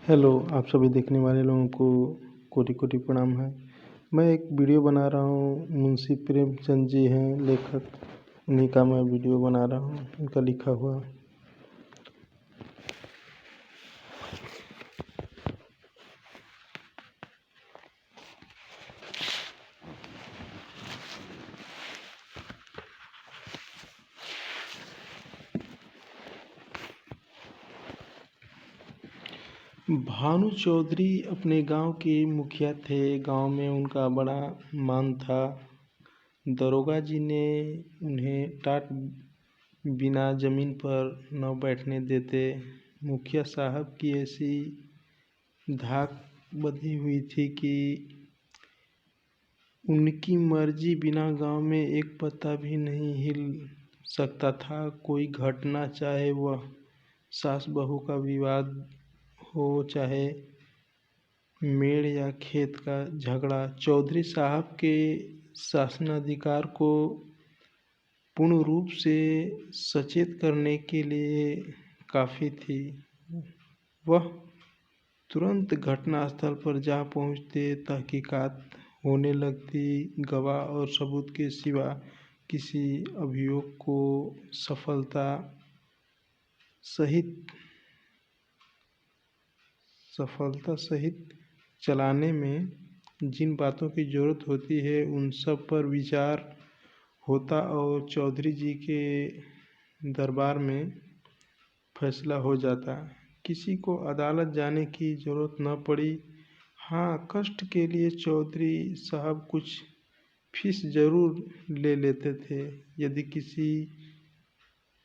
Hello, आप सभी देखने वाले लोगों को कोटि-कोटि प्रणाम है। मैं एक वीडियो बना रहा हूँ, मुंशी प्रेमचंद जी हैं लेखक, उन्हीं का मैं वीडियो बना रहा हूँ, उनका लिखा हुआ। भानु चौधरी अपने गांव के मुखिया थे। गांव में उनका बड़ा मान था। दरोगा जी ने उन्हें टाट बिना जमीन पर न बैठने देते। मुखिया साहब की ऐसी धाक बंधी हुई थी कि उनकी मर्जी बिना गांव में एक पत्ता भी नहीं हिल सकता था। कोई घटना, चाहे वह सास बहू का विवाद हो, चाहे मेड़ या खेत का झगड़ा, चौधरी साहब के शासनाधिकार को पूर्ण रूप से सचेत करने के लिए काफ़ी थी। वह तुरंत घटनास्थल पर जा पहुंचते, तहकीकात होने लगती। गवाह और सबूत के सिवा किसी अभियोग को सफलता सहित चलाने में जिन बातों की ज़रूरत होती है उन सब पर विचार होता और चौधरी जी के दरबार में फैसला हो जाता। किसी को अदालत जाने की ज़रूरत न पड़ी। हाँ, कष्ट के लिए चौधरी साहब कुछ फीस ज़रूर ले लेते थे। यदि किसी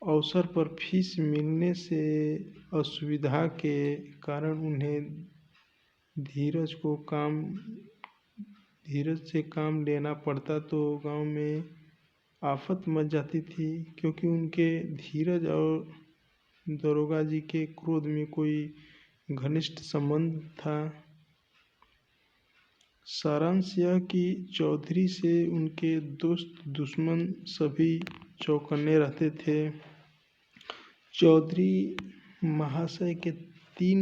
अवसर पर फीस मिलने से असुविधा के कारण उन्हें धीरज से काम लेना पड़ता तो गांव में आफत मच जाती थी, क्योंकि उनके धीरज और दरोगा जी के क्रोध में कोई घनिष्ठ संबंध था। सारांश यह कि चौधरी से उनके दोस्त दुश्मन सभी चौकन्ने रहते थे। चौधरी महाशय के 3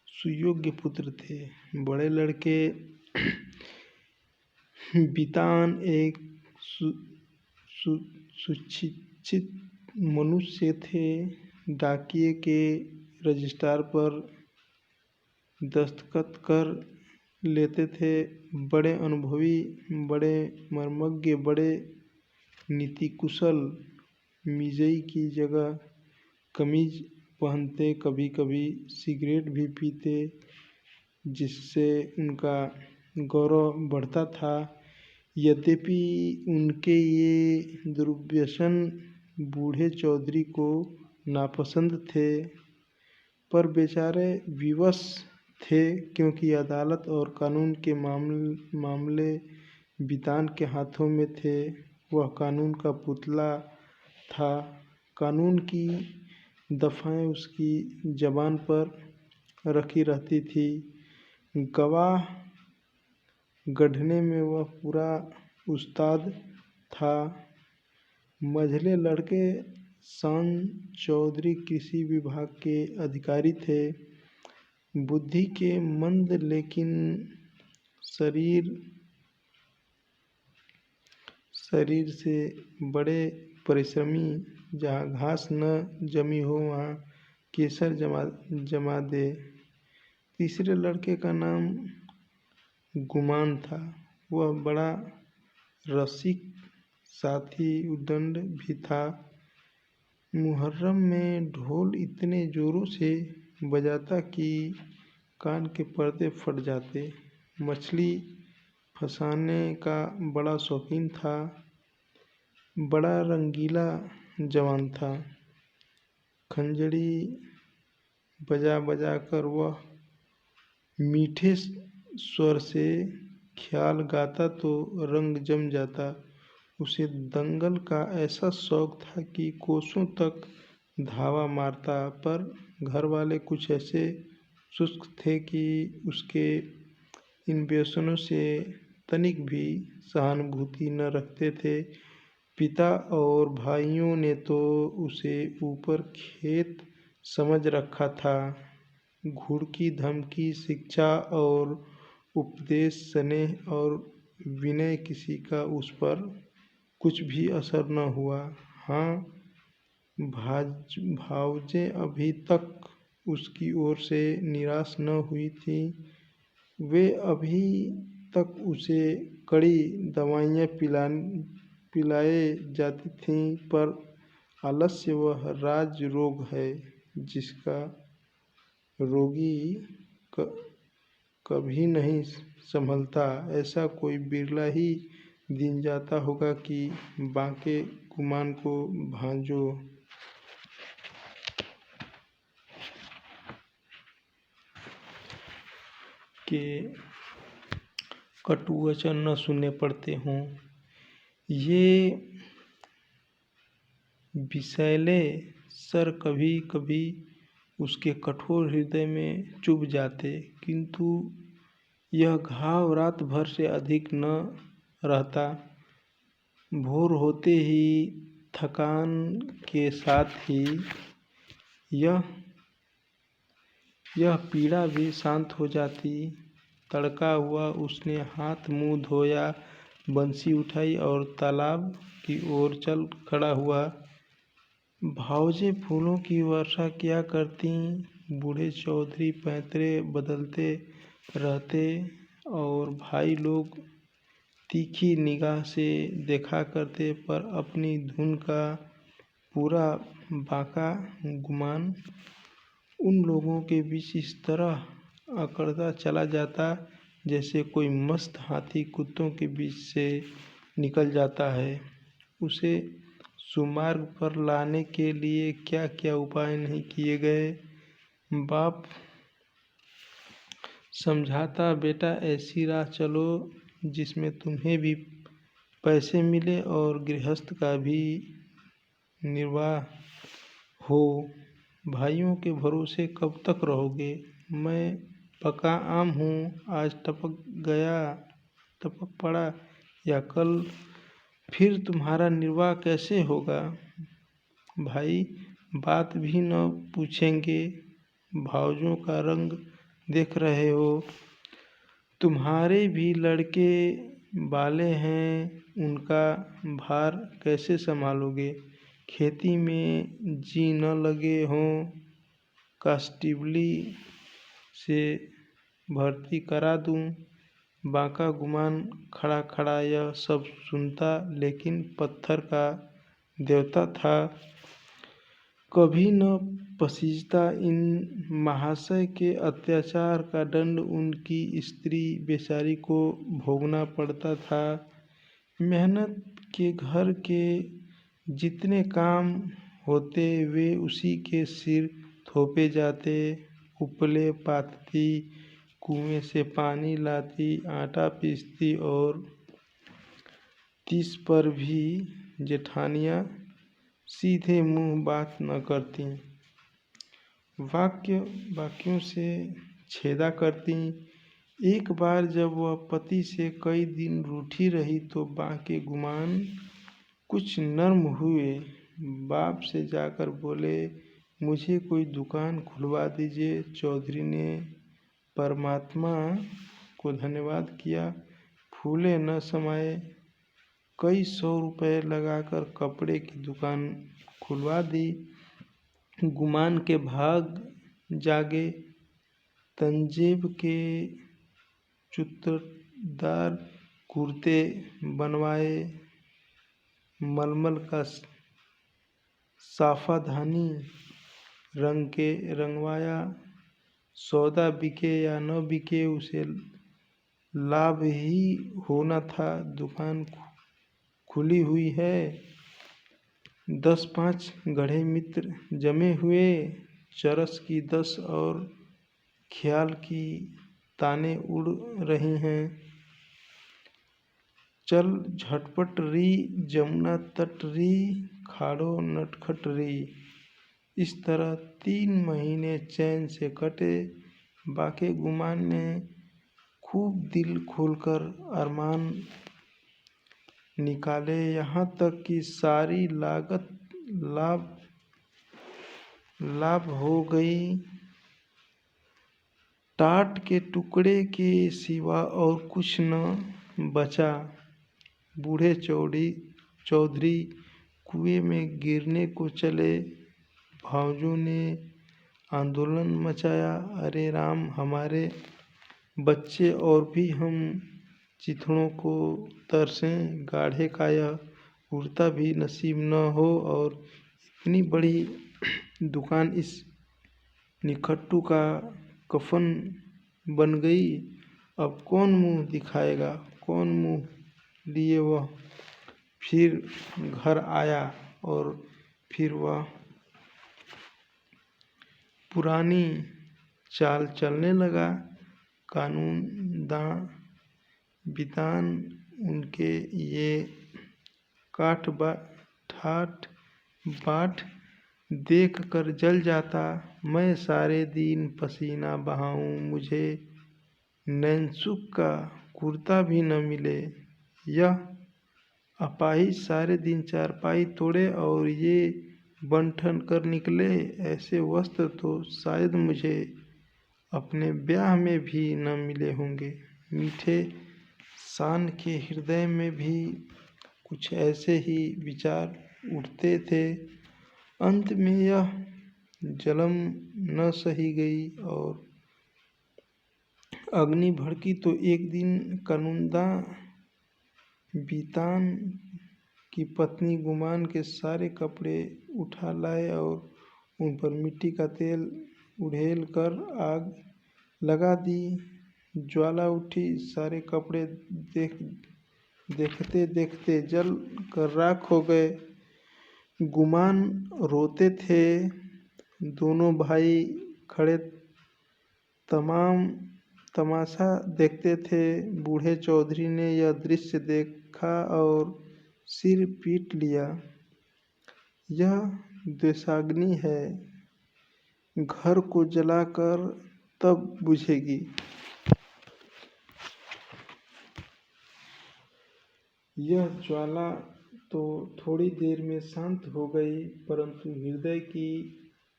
सुयोग्य पुत्र थे। बड़े लड़के बितान एक सुशिक्षित मनुष्य थे। डाकिये के रजिस्टर पर दस्तखत कर लेते थे। बड़े अनुभवी, बड़े मर्मज्ञ, बड़े नीतिकुशल। मिजई की जगह कमीज पहनते, कभी कभी सिगरेट भी पीते, जिससे उनका गौरव बढ़ता था। यद्यपि उनके ये दुर्व्यसन बूढ़े चौधरी को नापसंद थे, पर बेचारे विवश थे, क्योंकि अदालत और कानून के मामले बितान के हाथों में थे। वह कानून का पुतला था। कानून की दफ़ाएं उसकी ज़बान पर रखी रहती थी। गवाह गढ़ने में वह पूरा उस्ताद था। मझले लड़के शान चौधरी कृषि विभाग के अधिकारी थे। बुद्धि के मंद, लेकिन शरीर से बड़े परिश्रमी। जहाँ घास न जमी हो वहाँ केसर जमा दे। तीसरे लड़के का नाम गुमान था। वह बड़ा रसिक, साथ ही उद्दंड भी था। मुहर्रम में ढोल इतने जोरों से बजाता कि कान के पर्दे फट जाते। मछली फंसाने का बड़ा शौकीन था। बड़ा रंगीला जवान था। खंजड़ी बजा बजा कर वह मीठे स्वर से ख्याल गाता तो रंग जम जाता। उसे दंगल का ऐसा शौक था कि कोसों तक धावा मारता, पर घर वाले कुछ ऐसे शुष्क थे कि उसके इन व्यसनों से तनिक भी सहानुभूति न रखते थे। पिता और भाइयों ने तो उसे ऊपर खेत समझ रखा था। घुड़की धमकी शिक्षा और उपदेश स्नेह और विनय किसी का उस पर कुछ भी असर न हुआ। हाँ, भावजे अभी तक उसकी ओर से निराश न हुई थी। वे अभी तक उसे कड़ी दवाइयाँ पिलाए जाती थीं, पर आलस्य वह राज रोग है जिसका रोगी कभी नहीं संभलता। ऐसा कोई बिरला ही दिन जाता होगा कि बांके गुमान को भांजों के कटु वचन न सुनने पड़ते हों। ये विषैले सर कभी कभी उसके कठोर हृदय में चुभ जाते, किंतु यह घाव रात भर से अधिक न रहता। भोर होते ही थकान के साथ ही यह पीड़ा भी शांत हो जाती। तड़का हुआ उसने हाथ मुंह धोया, बंसी उठाई और तालाब की ओर चल खड़ा हुआ। भावजे फूलों की वर्षा किया करती। बूढ़े चौधरी पैंतरे बदलते रहते और भाई लोग तीखी निगाह से देखा करते, पर अपनी धुन का पूरा बांका गुमान उन लोगों के बीच इस तरह अकड़ता चला जाता जैसे कोई मस्त हाथी कुत्तों के बीच से निकल जाता है। उसे सुमार्ग पर लाने के लिए क्या क्या उपाय नहीं किए गए। बाप समझाता, बेटा ऐसी राह चलो जिसमें तुम्हें भी पैसे मिले और गृहस्थ का भी निर्वाह हो। भाइयों के भरोसे कब तक रहोगे? मैं पका आम हूँ, आज टपक पड़ा या कल फिर तुम्हारा निर्वाह कैसे होगा? भाई बात भी न पूछेंगे। भावजों का रंग देख रहे हो, तुम्हारे भी लड़के बाले हैं, उनका भार कैसे संभालोगे? खेती में जी न लगे हों, कांस्टेबली से भर्ती करा दूं। बांका गुमान खड़ा खड़ा यह सब सुनता, लेकिन पत्थर का देवता था, कभी न पसीजता। इन महाशय के अत्याचार का दंड उनकी स्त्री बेचारी को भोगना पड़ता था। मेहनत के घर के जितने काम होते वे उसी के सिर थोपे जाते। उपले पाथती, कुएं से पानी लाती, आटा पीसती और तीस पर भी जेठानियाँ सीधे मुंह बात न करती, वाक्यों से छेदा करती। एक बार जब वह पति से कई दिन रूठी रही तो बांके गुमान कुछ नर्म हुए। बाप से जाकर बोले, मुझे कोई दुकान खुलवा दीजिए। चौधरी ने परमात्मा को धन्यवाद किया, फूले न समाये। कई 100 रुपये लगाकर कपड़े की दुकान खुलवा दी। गुमान के भाग जागे। तंजेब के चुत्तरदार कुर्ते बनवाए, मलमल का साफाधानी रंगवाया। सौदा बिके या न बिके उसे लाभ ही होना था। दुकान खुली हुई है। 10-5 गढ़े मित्र जमे हुए, चरस की 10 और ख्याल की ताने उड़ रही हैं। चल झटपट री, जमुना तट री, खाड़ो नटखट री। इस तरह 3 महीने चैन से कटे। बांके गुमान ने खूब दिल खोलकर अरमान निकाले, यहाँ तक कि सारी लागत लाभ हो गई। टाट के टुकड़े के सिवा और कुछ न बचा। बूढ़े चौधरी कुएं में गिरने को चले। भावजों ने आंदोलन मचाया, अरे राम, हमारे बच्चे और भी हम चिथड़ों को तरसें। गाढ़े का यह कुर्ता भी नसीब न हो और इतनी बड़ी दुकान इस निखट्टू का कफन बन गई। अब कौन मुंह दिखाएगा, कौन मुंह लिए वह फिर घर आया और फिर वह पुरानी चाल चलने लगा। कानूनदां बितान उनके ये ठाट बाट देख कर जल जाता। मैं सारे दिन पसीना बहाऊं, मुझे नैनसुख का कुर्ता भी न मिले। यह अपाहिज सारे दिन चारपाई तोड़े और ये बन-ठन कर निकले। ऐसे वस्त्र तो शायद मुझे अपने ब्याह में भी न मिले होंगे। मीठे शान के हृदय में भी कुछ ऐसे ही विचार उठते थे। अंत में यह जलन न सही गई और अग्नि भड़की तो एक दिन कानूनदां बितान की पत्नी गुमान के सारे कपड़े उठा लाए और उन पर मिट्टी का तेल उड़ेल कर आग लगा दी। ज्वाला उठी, सारे कपड़े देखते देखते जल कर राख हो गए। गुमान रोते थे, दोनों भाई खड़े तमाशा देखते थे। बूढ़े चौधरी ने यह दृश्य देखा और सिर पीट लिया। यह द्वेषाग्नि है, घर को जलाकर तब बुझेगी। यह ज्वाला तो थोड़ी देर में शांत हो गई, परंतु हृदय की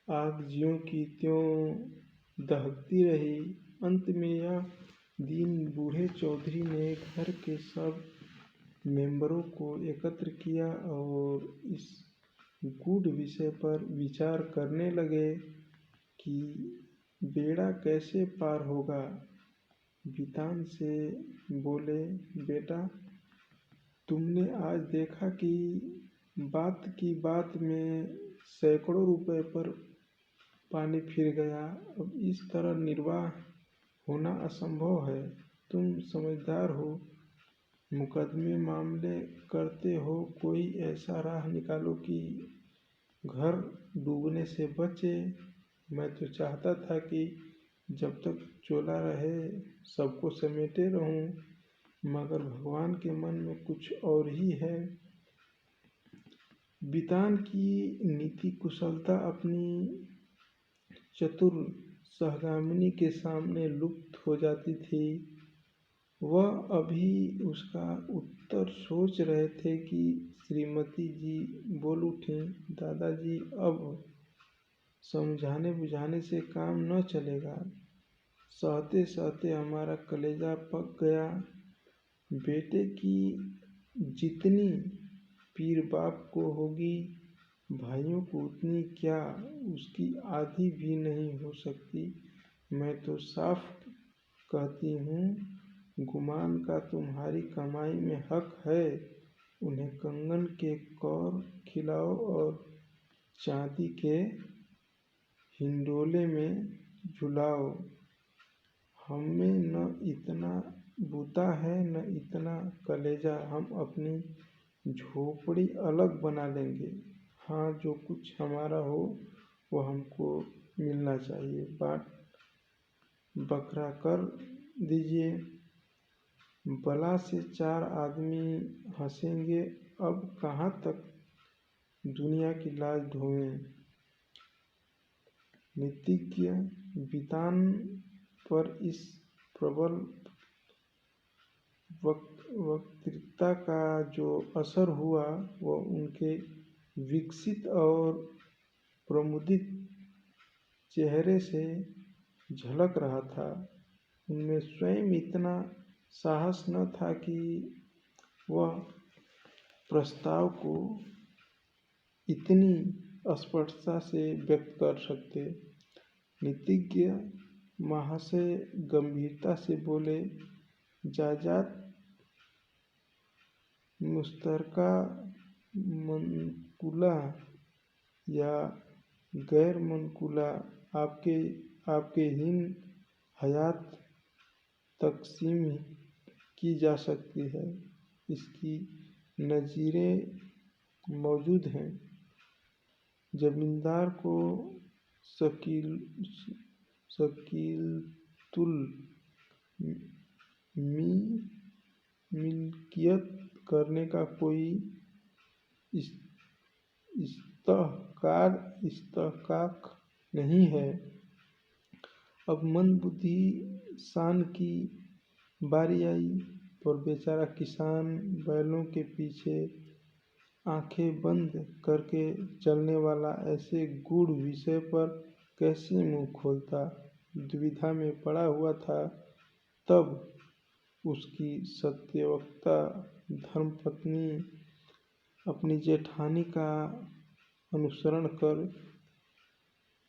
आग ज्यों की त्यों दहकती रही। अंत में यह दिन बूढ़े चौधरी ने घर के सब मेंबरों को एकत्र किया और इस गूढ़ विषय पर विचार करने लगे कि बेड़ा कैसे पार होगा। बितान से बोले, बेटा, तुमने आज देखा कि बात की बात में सैकड़ों रुपए पर पानी फिर गया। अब इस तरह निर्वाह होना असंभव है। तुम समझदार हो, मुकदमे मामले करते हो, कोई ऐसा राह निकालो कि घर डूबने से बचे। मैं तो चाहता था कि जब तक चोला रहे सबको समेटे रहूं, मगर भगवान के मन में कुछ और ही है। बितान की नीति कुशलता अपनी चतुर सहगामिनी के सामने लुप्त हो जाती थी। वह अभी उसका उत्तर सोच रहे थे कि श्रीमती जी बोल उठीं, दादाजी, अब समझाने बुझाने से काम न चलेगा। सहते सहते हमारा कलेजा पक गया। बेटे की जितनी पीर बाप को होगी, भाइयों को उतनी क्या, उसकी आधी भी नहीं हो सकती। मैं तो साफ कहती हूँ, गुमान का तुम्हारी कमाई में हक है। उन्हें कंगन के कौर खिलाओ और चांदी के हिंडोले में झुलाओ। हमें न इतना बूता है न इतना कलेजा। हम अपनी झोपड़ी अलग बना लेंगे। हाँ, जो कुछ हमारा हो वो हमको मिलना चाहिए। बाट बकरा कर दीजिए। बला से चार आदमी हंसेंगे। अब कहाँ तक दुनिया की लाज ढोएं। नीतिज्ञ बितान पर इस प्रबल वक्तृता का जो असर हुआ वह उनके विकसित और प्रमुदित चेहरे से झलक रहा था। उनमें स्वयं इतना साहस न था कि वह प्रस्ताव को इतनी स्पष्टता से व्यक्त कर सकते। नीतिज्ञ महाशय गंभीरता से बोले, जायदाद मुश्तरका मनकुला या गैर मनकुला आपके हिन हयात तकसीम की जा सकती है। इसकी नज़ीरें मौजूद हैं। जमींदार को शकीलतुल मिल्कियत करने का कोई इस्तहकाक नहीं है। अब मंदबुद्धि शान की बारी आई, और बेचारा किसान बैलों के पीछे आंखें बंद करके चलने वाला ऐसे गूढ़ विषय पर कैसे मुंह खोलता, दुविधा में पड़ा हुआ था। तब उसकी सत्यवक्ता धर्मपत्नी अपनी जेठानी का अनुसरण कर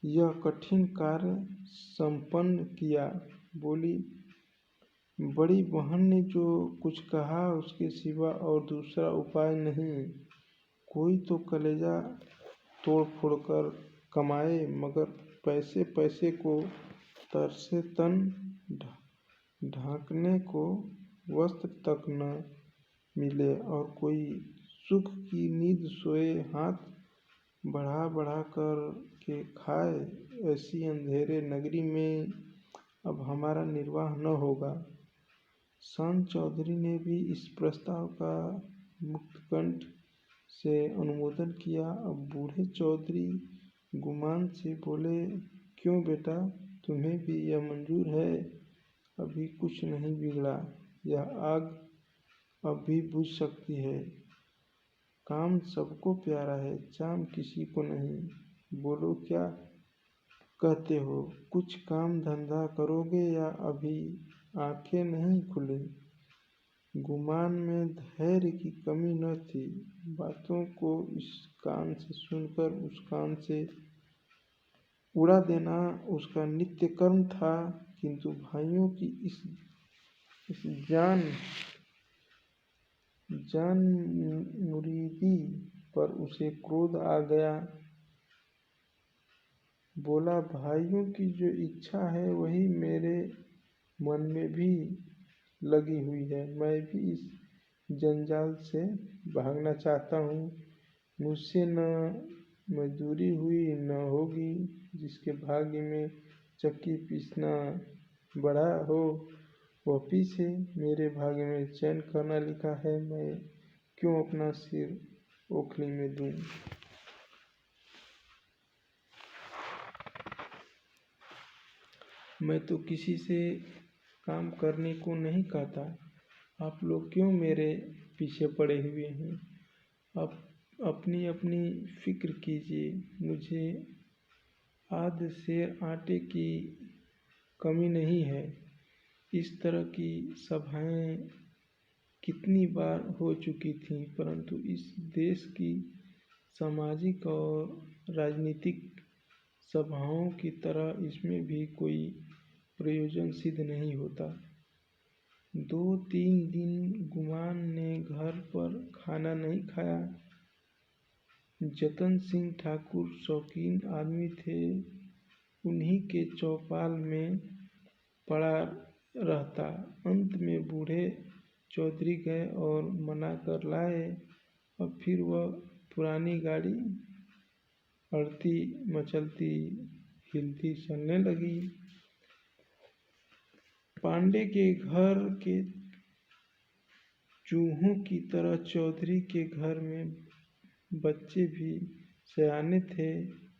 यह कठिन कार्य संपन्न किया। बोली, बड़ी बहन ने जो कुछ कहा उसके सिवा और दूसरा उपाय नहीं। कोई तो कलेजा तोड़ फोड़ कर कमाए, मगर पैसे पैसे को तरसे तन ढांकने को वस्त्र तक न मिले, और कोई सुख की नींद सोए हाथ बढ़ा बढ़ा कर के खाए, ऐसी अंधेरे नगरी में अब हमारा निर्वाह न होगा। शान चौधरी ने भी इस प्रस्ताव का मुक्तकंठ से अनुमोदन किया। अब बूढ़े चौधरी गुमान से बोले, क्यों बेटा, तुम्हें भी यह मंजूर है? अभी कुछ नहीं बिगड़ा, यह आग अब भी बुझ सकती है। काम सबको प्यारा है, चाम किसी को नहीं। बोलो, क्या कहते हो? कुछ काम धंधा करोगे या अभी आंखें नहीं खुली? गुमान में धैर्य की कमी न थी। बातों को इस कान से सुनकर उस कान से उड़ा देना उसका नित्य कर्म था, किंतु भाइयों की इस जान मुरीदी पर उसे क्रोध आ गया। बोला, भाइयों की जो इच्छा है वही मेरे मन में भी लगी हुई है। मैं भी इस जंजाल से भागना चाहता हूँ। मुझसे न मजदूरी हुई न होगी। जिसके भाग्य में चक्की पीसना बढ़ा हो वह पीसे। मेरे भाग्य में चैन करना लिखा है। मैं क्यों अपना सिर ओखली में दूं? मैं तो किसी से काम करने को नहीं कहता। आप लोग क्यों मेरे पीछे पड़े हुए हैं? आप अपनी अपनी फिक्र कीजिए। मुझे आध सेर आटे की कमी नहीं है। इस तरह की सभाएं कितनी बार हो चुकी थीं, परंतु इस देश की सामाजिक और राजनीतिक सभाओं की तरह इसमें भी कोई प्रयोजन सिद्ध नहीं होता। 2-3 दिन गुमान ने घर पर खाना नहीं खाया। जतन सिंह ठाकुर शौकीन आदमी थे, उन्हीं के चौपाल में पड़ा रहता। अंत में बूढ़े चौधरी गए और मना कर लाए। अब फिर वह पुरानी गाड़ी अड़ती मचलती हिलती चलने लगी। पांडे के घर के चूहों की तरह चौधरी के घर में बच्चे भी सयाने थे।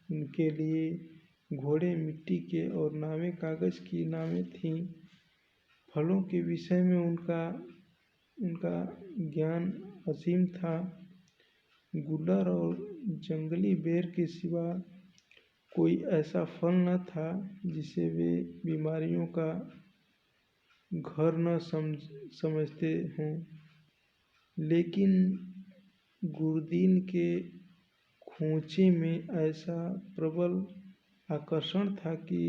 उनके लिए घोड़े मिट्टी के और नावें कागज की नावें थीं। फलों के विषय में उनका ज्ञान असीम था। गुलर और जंगली बेर के सिवा कोई ऐसा फल न था जिसे वे बीमारियों का घर न समझते हों। लेकिन गुरदीन के खोंचे में ऐसा प्रबल आकर्षण था कि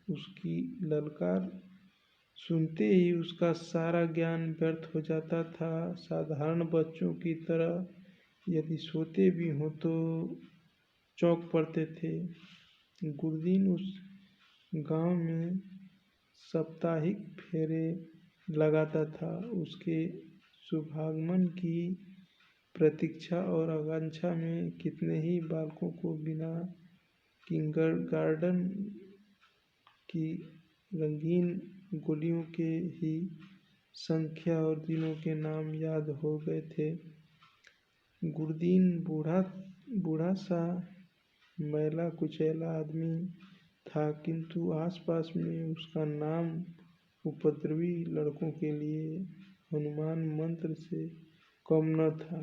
उसकी ललकार सुनते ही उसका सारा ज्ञान व्यर्थ हो जाता था। साधारण बच्चों की तरह यदि सोते भी हों तो चौंक पड़ते थे। गुरदीन उस गांव में साप्ताहिक फेरे लगाता था। उसके शुभागमन की प्रतीक्षा और आकांक्षा में कितने ही बालकों को बिना किंडरगार्टन की रंगीन गोलियों के ही संख्या और दिनों के नाम याद हो गए थे। गुरदीन बूढ़ा सा मैला कुचैला आदमी था, किंतु आसपास में उसका नाम उपद्रवी लड़कों के लिए हनुमान मंत्र से कम न था।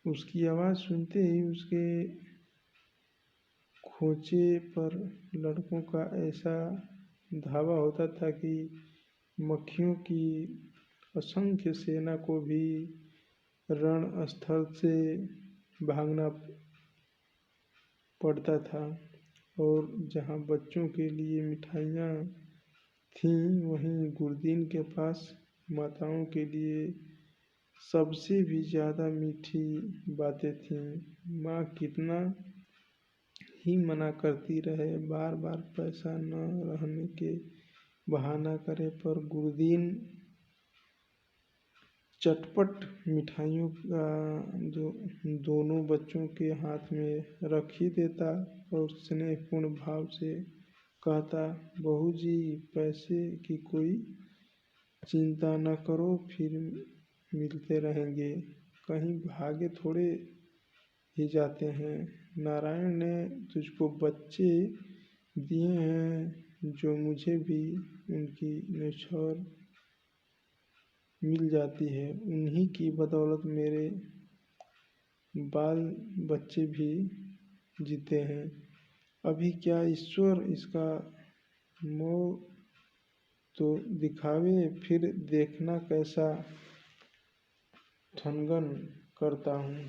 उसकी आवाज़ सुनते ही उसके खोचे पर लड़कों का ऐसा धावा होता था कि मक्खियों की असंख्य सेना को भी रणस्थल से भागना पड़ता था। और जहाँ बच्चों के लिए मिठाइयाँ थीं, वहीं गुरदीन के पास माताओं के लिए सबसे भी ज़्यादा मीठी बातें थीं। माँ कितना ही मना करती रहे, बार बार पैसा न रहने के बहाना करे, पर गुरदीन चटपट मिठाइयों का दोनों बच्चों के हाथ में रख ही देता और स्नेहपूर्ण भाव से कहता, बहू जी, पैसे की कोई चिंता न करो, फिर मिलते रहेंगे, कहीं भागे थोड़े ही जाते हैं। नारायण ने तुझको बच्चे दिए हैं जो मुझे भी उनकी निछावर मिल जाती है। उन्हीं की बदौलत मेरे बाल बच्चे भी जीते हैं। अभी क्या ईश्वर इसका मोह तो दिखावे, फिर देखना कैसा ठनगन करता हूँ।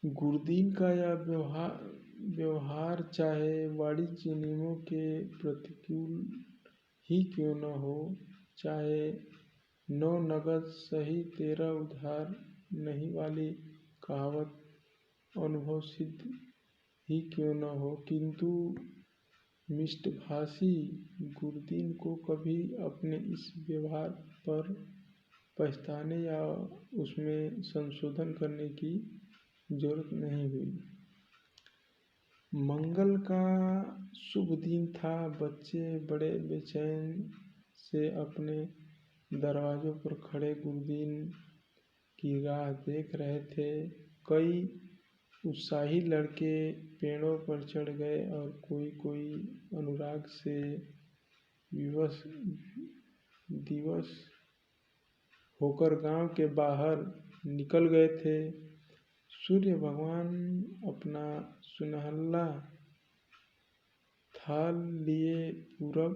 गुरदीन का यह व्यवहार चाहे वाणिज्य नियमों के प्रतिकूल ही क्यों न हो, चाहे 9 नगद सही 13 उधार नहीं वाली कहावत अनुभव सिद्ध ही क्यों न हो, किंतु मिष्टभाषी गुरदीन को कभी अपने इस व्यवहार पर पछताने या उसमें संशोधन करने की जरूरत नहीं हुई। मंगल का शुभ दिन था। बच्चे बड़े बेचैन से अपने दरवाजों पर खड़े गुरदीन की राह देख रहे थे। कई उत्साही लड़के पेड़ों पर चढ़ गए और कोई अनुराग से विवश होकर गांव के बाहर निकल गए थे। सूर्य भगवान अपना सुनहला थाल लिए पूरब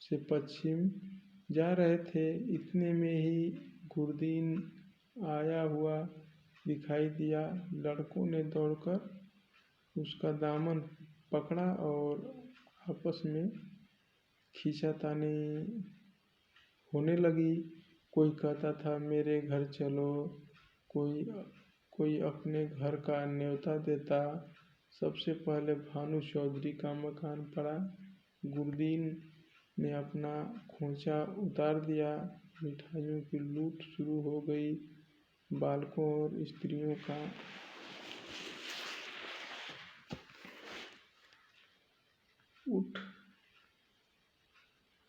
से पश्चिम जा रहे थे। इतने में ही गुरदीन आया हुआ दिखाई दिया। लड़कों ने दौड़कर उसका दामन पकड़ा और आपस में खींचातानी होने लगी। कोई कहता था, मेरे घर चलो, कोई अपने घर का न्योता देता। सबसे पहले भानु चौधरी का मकान पड़ा। गुरदीन ने अपना खोंचा उतार दिया। मिठाइयों की लूट शुरू हो गई। बालकों और स्त्रियों का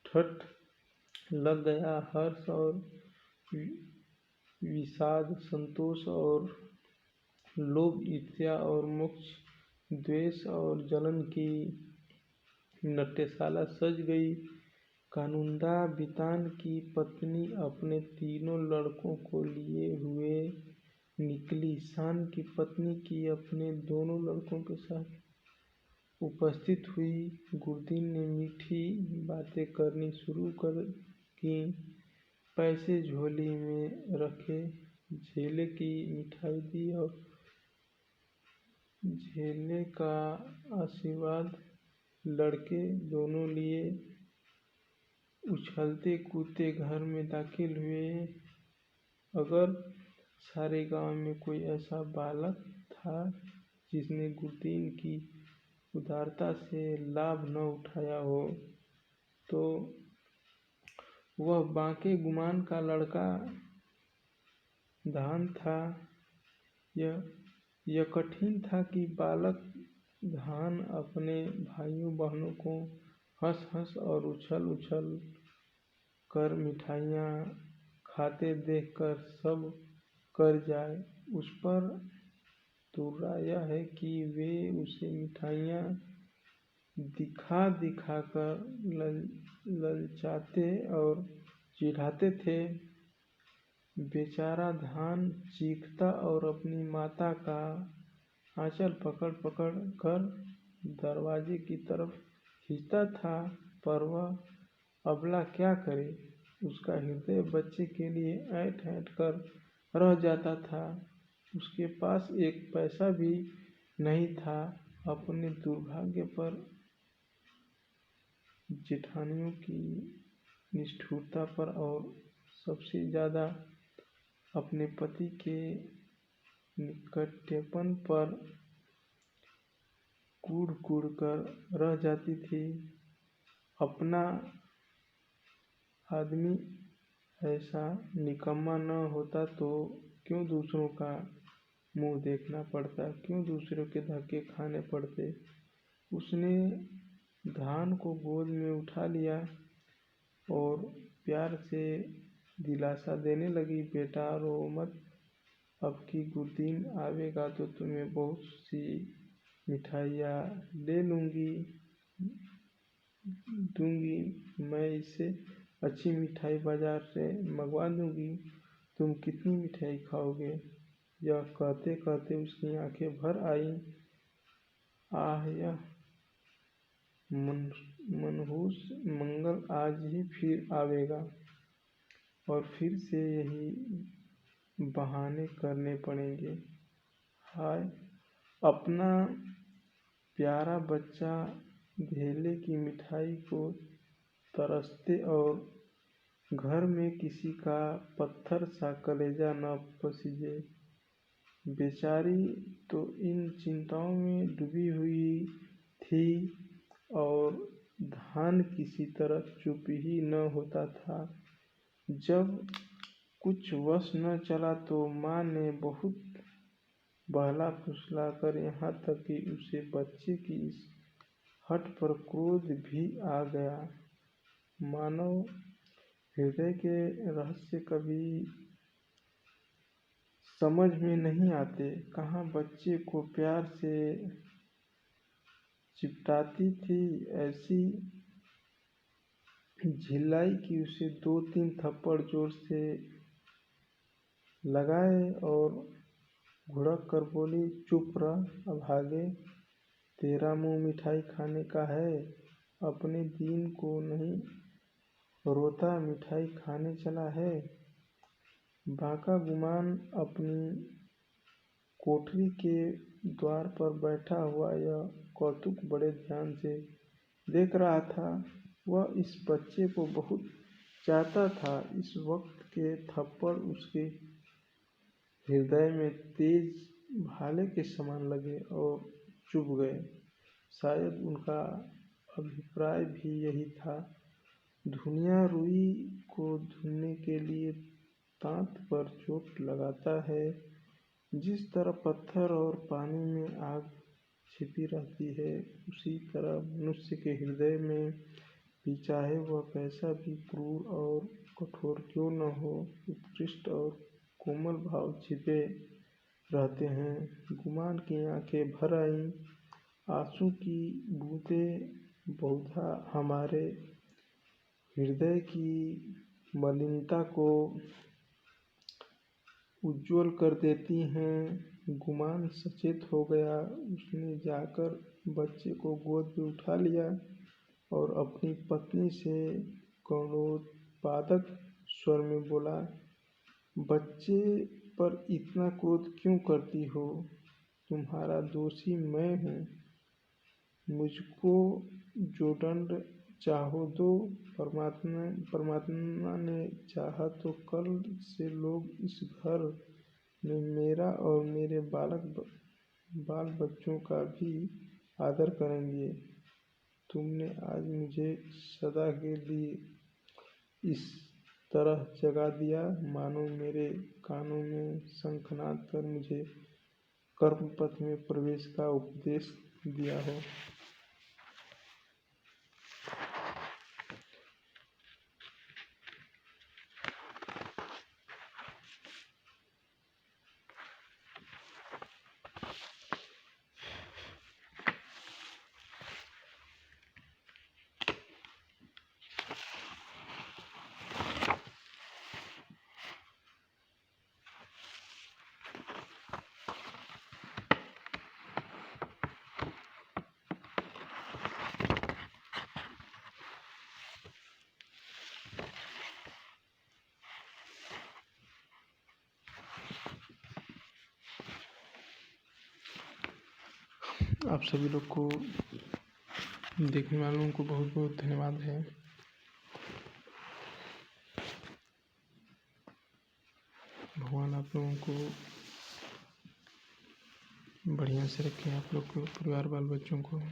उठठ लग गया। हर्ष और विषाद, संतोष और लोभ, ईर्ष्या और मोक्ष, द्वेष और जलन की नाट्यशाला सज गई। कानूनदा बितान की पत्नी अपने तीनों लड़कों को लिए हुए निकली। शान की पत्नी की अपने दोनों लड़कों के साथ उपस्थित हुई। गुरदीन ने मीठी बातें करनी शुरू कर की। पैसे झोली में रखे, झेले की मिठाई दी और झेले का आशीर्वाद लड़के दोनों लिए। उछलते कूदते घर में दाखिल हुए। अगर सारे गांव में कोई ऐसा बालक था जिसने गुरदीन की उदारता से लाभ न उठाया हो, तो वह बांके गुमान का लड़का धान था। यह कठिन था कि बालक धान अपने भाइयों बहनों को हंस हंस और उछल उछल कर मिठाइयाँ खाते देखकर सब कर जाए। उस पर तुर्रा यह है कि वे उसे मिठाइयाँ दिखा दिखा कर ललचाते और चिढ़ाते थे। बेचारा धान चीखता और अपनी माता का आंचल पकड़ पकड़ कर दरवाजे की तरफ खींचता था, पर वह अबला क्या करे। उसका हृदय बच्चे के लिए ऐंठ ऐंठ कर रह जाता था। उसके पास एक पैसा भी नहीं था। अपने दुर्भाग्य पर, जेठानियों की निष्ठुरता पर और सबसे ज़्यादा अपने पति के निकटपन पर कूढ़ कूढ़ कर रह जाती थी। अपना आदमी ऐसा निकम्मा न होता तो क्यों दूसरों का मुंह देखना पड़ता, क्यों दूसरों के धक्के खाने पड़ते। उसने धान को गोद में उठा लिया और प्यार से दिलासा देने लगी, बेटा रो मत, अब की गुरदीन आवेगा तो तुम्हें बहुत सी मिठाइयाँ ले दूंगी। मैं इससे अच्छी मिठाई बाजार से मंगवा दूंगी। तुम कितनी मिठाई खाओगे? यह कहते कहते उसकी आंखें भर आईं। आह, यह मनहूस मंगल आज ही फिर आवेगा और फिर से यही बहाने करने पड़ेंगे। हाय, अपना प्यारा बच्चा धेले की मिठाई को तरसते और घर में किसी का पत्थर सा कलेजा न पसीजे। बेचारी तो इन चिंताओं में डूबी हुई थी और धान किसी तरह चुप ही न होता था। जब कुछ वश न चला तो माँ ने बहुत बहला फुसला कर, यहाँ तक कि उसे बच्चे की इस हठ पर क्रोध भी आ गया। मानव हृदय के रहस्य कभी समझ में नहीं आते। कहाँ बच्चे को प्यार से चिपटाती थी, ऐसी झिल्लाई कि उसे 2-3 थप्पड़ जोर से लगाए और घुड़क कर बोली, चुप रह अभागे, तेरा मुंह मिठाई खाने का है, अपने दीन को नहीं रोता मिठाई खाने चला है। बांका गुमान अपनी कोठरी के द्वार पर बैठा हुआ यह कौतुक बड़े ध्यान से देख रहा था। वह इस बच्चे को बहुत चाहता था। इस वक्त के थप्पड़ उसके हृदय में तेज भाले के समान लगे और चुभ गए। शायद उनका अभिप्राय भी यही था। धुनिया रुई को धुनने के लिए तांत पर चोट लगाता है। जिस तरह पत्थर और पानी में आग छिपी रहती है, उसी तरह मनुष्य के हृदय में भी, चाहे वह कैसा भी क्रूर और कठोर क्यों न हो, उत्कृष्ट और कोमल भाव छिपे रहते हैं। गुमान की आंखें भर आईं। आंसू की बूंदें बहुधा हमारे हृदय की मलिनता को उज्ज्वल कर देती हैं। गुमान सचेत हो गया। उसने जाकर बच्चे को गोद में उठा लिया और अपनी पत्नी से करुणोत्पादक स्वर में बोला, बच्चे पर इतना क्रोध क्यों करती हो? तुम्हारा दोषी मैं हूँ। मुझको जो दंड चाहो दो। परमात्मा ने चाहा तो कल से लोग इस घर में मेरा और मेरे बाल बच्चों का भी आदर करेंगे। तुमने आज मुझे सदा के लिए इस तरह जगा दिया मानो मेरे कानों में शंखनाद कर मुझे कर्मपथ में प्रवेश का उपदेश दिया हो। आप सभी लोग को, देखने वालों को बहुत बहुत धन्यवाद है। भगवान आप लोगों को बढ़िया से रखें, आप लोग को, परिवार बाल बच्चों को।